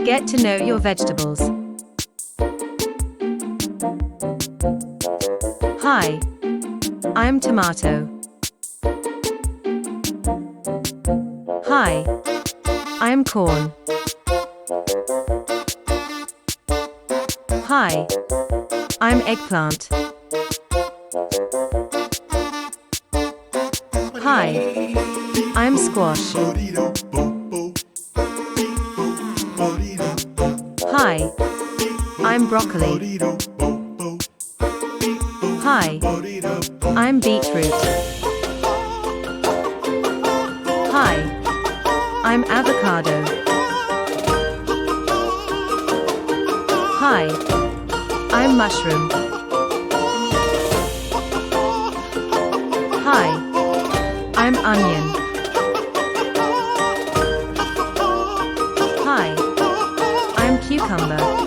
Get to know your vegetables. Hi, I'm tomato. Hi, I'm corn. Hi, I'm eggplant. Hi, I'm squash. Hi, I'm broccoli. Hi, I'm beetroot. Hi, I'm avocado. Hi, I'm mushroom. Hi, I'm onion. Hi, I'm cucumber.